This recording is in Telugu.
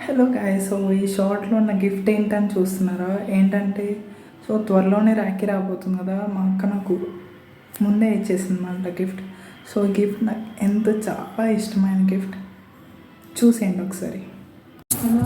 హలో గాయ్స్, సో ఈ షార్ట్లో ఉన్న గిఫ్ట్ ఏంటని చూస్తున్నారా? ఏంటంటే సో త్వరలోనే రాఖీ రాబోతుంది కదా, మా అక్క నాకు ముందే ఇచ్చేసింది అన్నమాట గిఫ్ట్. సో గిఫ్ట్ నాకు చాలా ఇష్టమైన గిఫ్ట్. చూసేయండి ఒకసారి. హలో